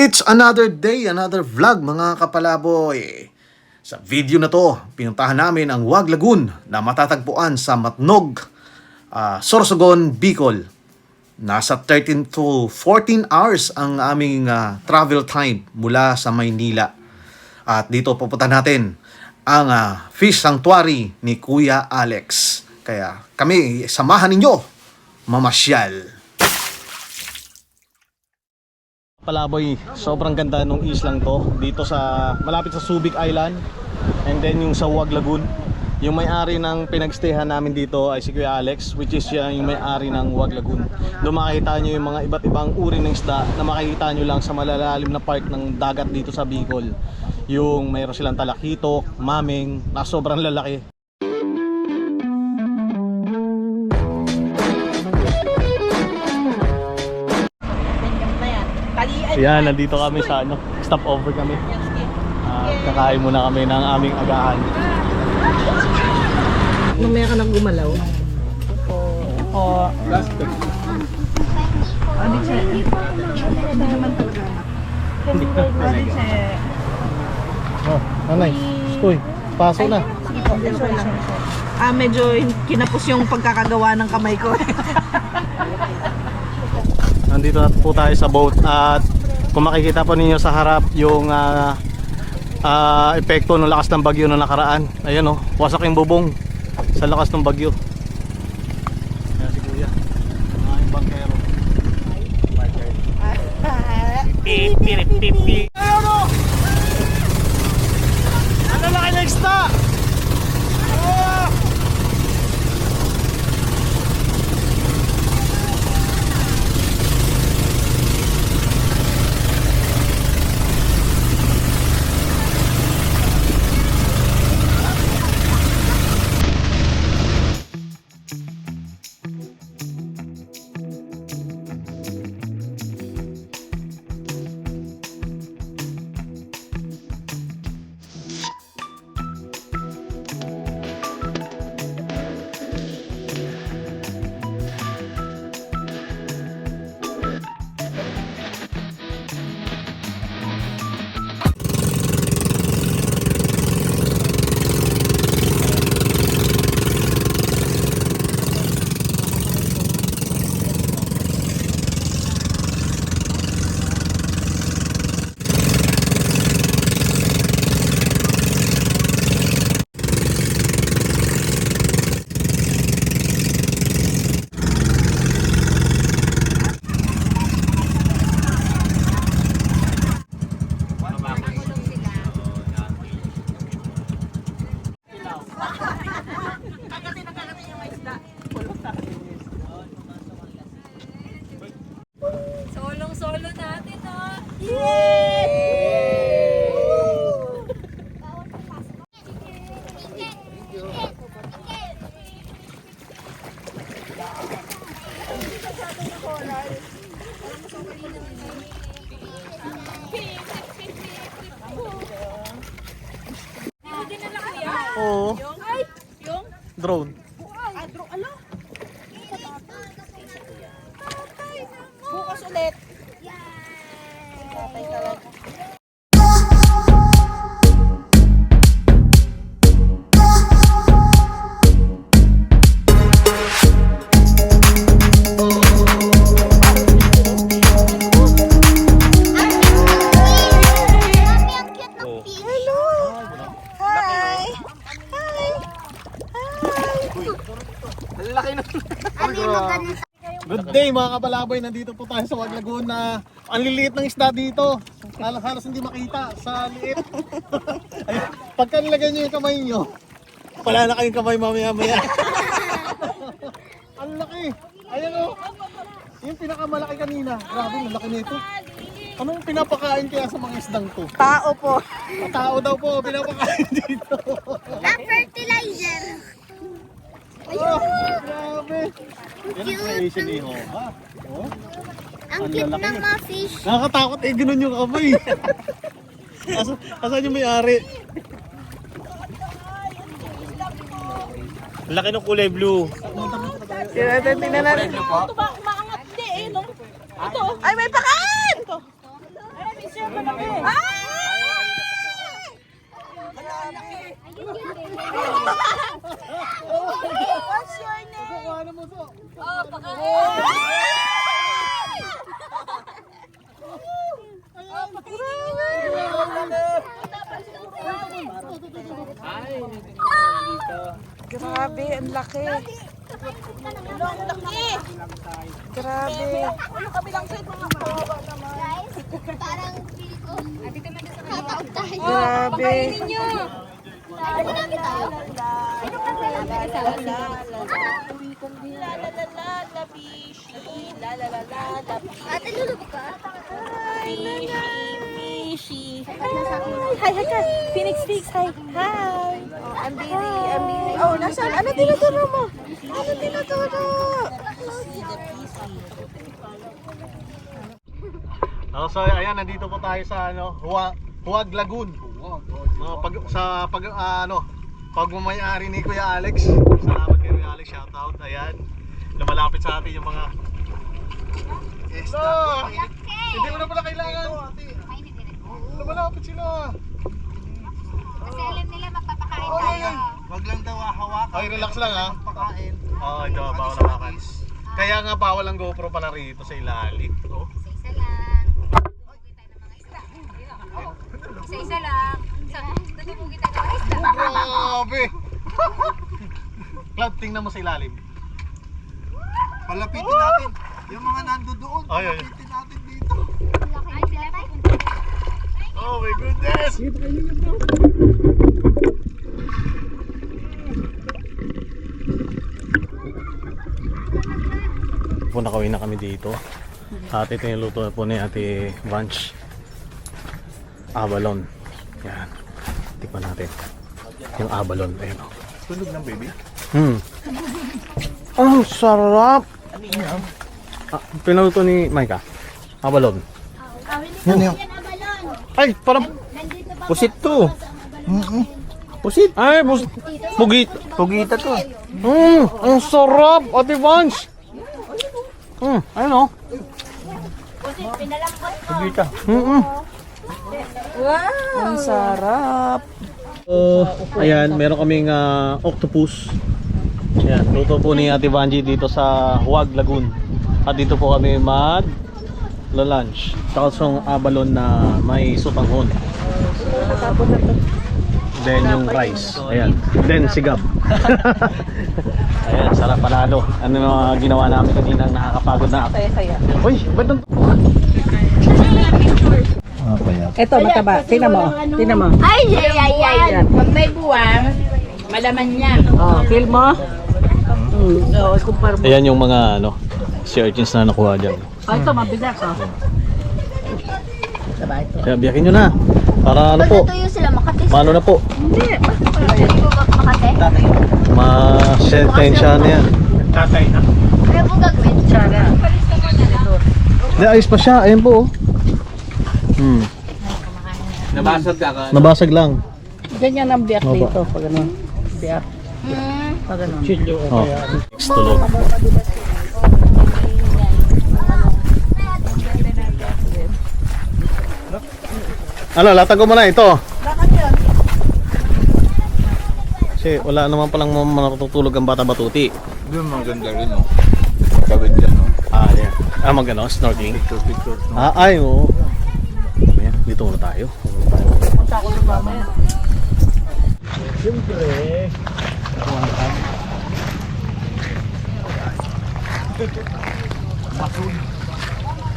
It's another day, another vlog mga kapalaboy. Sa video na to, pinuntahan namin ang Wag Lagoon na matatagpuan sa Matnog, Sorsogon, Bicol. Nasa 13 to 14 hours ang aming travel time mula sa Maynila. At dito pupuntahan natin ang Fish Sanctuary ni Kuya Alex. Kaya kami, samahan ninyo, mamasyal. Palaboy, sobrang ganda nung islang to dito sa malapit sa Subic Island, and then yung sa Wag Lagoon. Yung may-ari ng pinagstayhan namin dito ay si Kuya Alex, which is yung may-ari ng Wag Lagoon. Doon makikita nyo yung mga iba't ibang uri ng isda na makikita nyo lang sa malalalim na park ng dagat dito sa Bicol. Yung mayroon silang talakitok, maming na sobrang lalaki. Yan, nandito kami sa stopover kami. Kakain muna kami ng aming agahan. Mamaya ka nang gumalaw. Oh. Oh, nanay. Uy, paso na. Medyo kinapos yung pagkakagawa ng kamay ko. Nandito na po tayo sa boat at kung makikita po ninyo sa harap yung epekto ng lakas ng bagyo na nakaraan. Ayan o, wasak yung bubong sa lakas ng bagyo. Ayan si Kuya, mga yung bangkero. Pipi. Ayan o! Ano laki na isda? Solong-solo natin, oh! Oo, Ay! Yung? drone. Bukas ulit. Good day mga kapalaboy, nandito po tayo sa Wag Lagoon na ang liliit ng isda dito. Halos hindi makita sa liit. Ayun, pagka nilagay nyo yung kamay nyo, wala na kayong kamay mamaya-maya. Ang laki! Ayan o! Yung pinakamalaki kanina. Grabe, ang laki nito. Anong pinapakain kaya sa mga isdang to? Tao po. Tao daw po pinapakain dito. Fertilizer. Oh, grabe! Yan ang creation ni Hoha. Oh. Ang cute ng mga fish. Nakakatakot eh, ganun yung kamay. Asan yung may-ari? Laki ng kulay blue. Tingnan natin. Ito ba? Umaangat di eh, no? Ito. Ay, may pakain! Ay, Grabe, ang laki. Grabe. Ano kabilang side mga kawawa naman? Guys, parang feel ko. Tataog tayo. Grabe. Ay, ginamit tayo. Ate, lulubog ka? Hi, hi, Phoenix Peaks, hi. Hi. I'm busy. Oh, nasaan? Ano tinuturo mo? Ano tinuturo? So ayan, nandito po tayo sa Huwag Lagoon. Pagmamayari ni Kuya Alex. Salamat kay Kuya Alex, shout out. Ayan. Lumalapit sa atin yung mga Hindi mo na pala kailangan. Lumalapit sila. Kasi alam nila magpapakain Oh, tayo. yan. Wag lang daw hawakan. Okay, relax lang ha. Pakain. Oo, ito, bawal hawakan. Kaya nga bawal ang GoPro pala rito sa ilalim. Oh. Isa lang. Tutubugin tayo ng mga isda. Isa lang. Tutubugin tayo ng mga isda. Grabe! Cloud, tingnan mo sa ilalim. Palapitin natin. Yung mga nando doon. Ay, ay. Palapitin natin dito. Ay, sila tayo. Oh my goodness! Po nakawin na kami dito. At ito yung luto po ni Ate Vanch. Abalon. Yan. Tikman natin. Yung abalon. Ayun o. Tulog ng baby. Ang sarap! Pinaluto ni Micah. Abalon. Ano yung? Ay, parang Pusit to. pusit. Ay, pugit. Pugita to. Ang sarap, Ate Vanch. Ayun o. Pugita. Ang sarap. Ayan, meron kaming octopus. Ayan, luto po ni Ate Vanji dito sa Huwag Lagoon. At dito po kami lunch. Tapos yung abalon na may sutanghon. Then yung rice. Ayan. Then sigab. Ayan, sarap panalo. Ano yung mga ginawa namin kanina nakakapagod na ako. Saya-saya. Uy, ba't nang... Ito, mataba. Tingnan mo. Tingnan mo. Ay. Pag may buwang, malaman niya. Oh, feel mo? Oo, kumpara mo. Ayan yung mga sea urchins na nakuha dyan. Oh, ito, mabigat. Oh. Kaya biyakin nyo na. Para ano po. Tuyo sila Makati. Mano na po. Hindi ko Makati. Ma-sentensya na yan. Ano po gagawin? Tsara. Hindi, ayos pa siya. Ayan po. Nabasag ka ka. Nabasag lang. Ganyan ang biyak Opo. dito. Pag ano. Biyak. Pag ano. Oh. Tulog. Ano, latago mo na ito. Kasi wala naman palang matutulog ang bata batuti. Doon maganda rin oh. Gawin dyan oh. Yan. Mag-ano, snorkeling. Picture. Ay, oo. Ayan, dito muna tayo. Punta ako sa mamaya. Siyempre.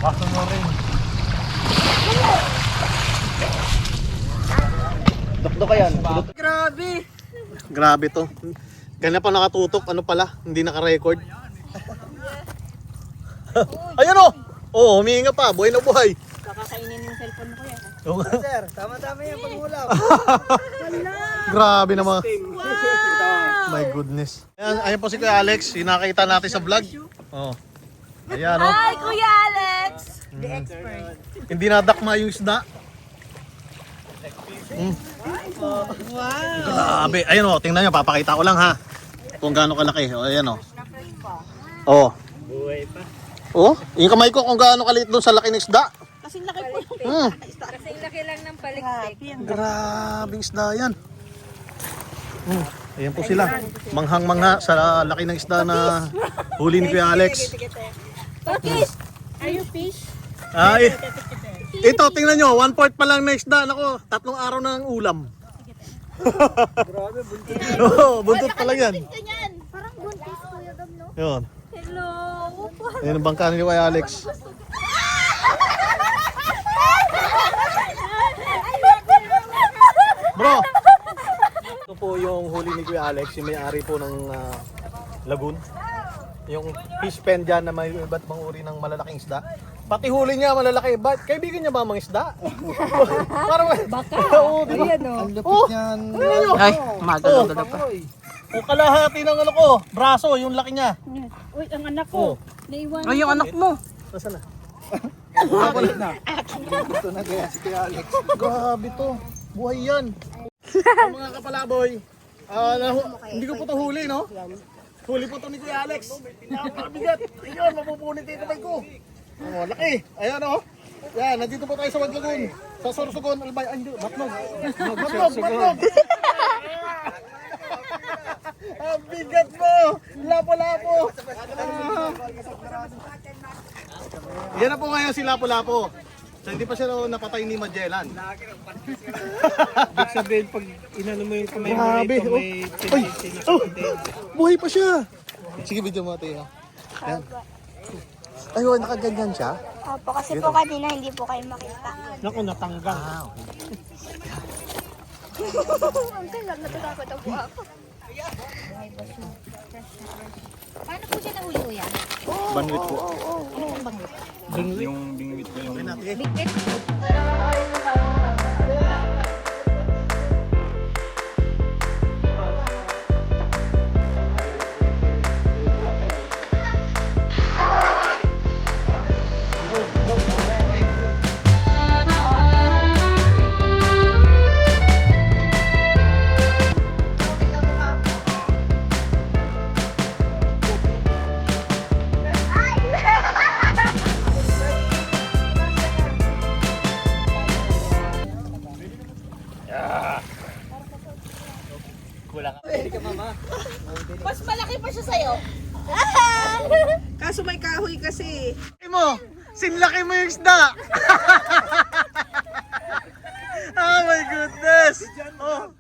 Baso mo rin. Dokdok ka yan. Grabe. Grabe to. Ganyan pa nakatutok, ano pala, hindi naka-record. Ayun o! Oo, humihinga pa, buhay na buhay. Kakakainin yung cellphone ko yan. Sir, tama-tama yung pag-ulam. Grabe naman. My goodness. Ayan po si Kuya Alex, yung nakita natin sa vlog. Oh. Ayan o. Hi, Kuya Alex! Hindi nadakma yung isda. Grabe. Ayun o, tingnan nyo, papakita ko lang ha. Kung gaano kalaki. O, ayan o. Oh. Buhay pa. Oh, yung kamay ko kung gaano kaliit doon sa laki ng isda. Kasing laki po yung Kasi laki lang ng palikpik. Grabe isda yan. Ayan po sila. Manghang-mangha sa laki ng isda na huli ni Kuya Alex. Bakit? Are you fish? Ito, tingnan nyo, 1/4 pa lang na isda. Nako, 3 araw na ng ulam. Oo, buntot pa lang yan. Parang buntis Kuya Gab, no? Yun. Hello. Ayan ang bangka ni Kuya Alex. Bro! Ito po yung huli ni Kuya Alex, yung may-ari po ng lagoon. Yung fish pen dyan na may iba't ibang uri ng malalaking isda. Pati huli niya malalaki. Kaibigan niya ba ang mga isda? Parang baka. Oo, diba? Ang lupit niyan. Ay, magalaw na pa. O kalahati ng ano ko, braso, yung laki niya. Uy, ang anak Oh, Naiwan. Ay, yung anak mo. nasaan na? Balik na. Ito na kaya si Kuya Alex. Grabe to. Buhay yan. Mga kapalaboy, hindi ko po to huli, no? Huli po to ni Kuya Alex. Napakabigat. Ayun, mapupunit yung kamay ko. Oh, laki. Ayan, oh. Yan, nandito po tayo sa Wag Lagoon. Sa Sorsogon, Albay. Ay, hindi. Batnog. Batnog. Ang bigat mo. Lapo-lapo. Yan na po ngayon si Lapo-Lapo. So, hindi pa siya napatay ni Magellan. Ibig sabihin, pag inano mo yung kamay mo Grabe, rito, may Ay, tendency na oh, kapitin. buhay pa siya. Sige, video mo tayo. Yan. Ayun, nakaganyan siya. Opo, kasi po kanina hindi po kayo makita. Naku, natanggal. Ang tagal, natatakot ako. Paano po siya nahuli kuya? Banwit po. Ano pong banggit? Yung bingwit ko yung... Bigkit? Mas malaki pa siya sa'yo. Kaso may kahoy kasi. Mo, sinlaki mo yung isda. Oh my goodness. Oh,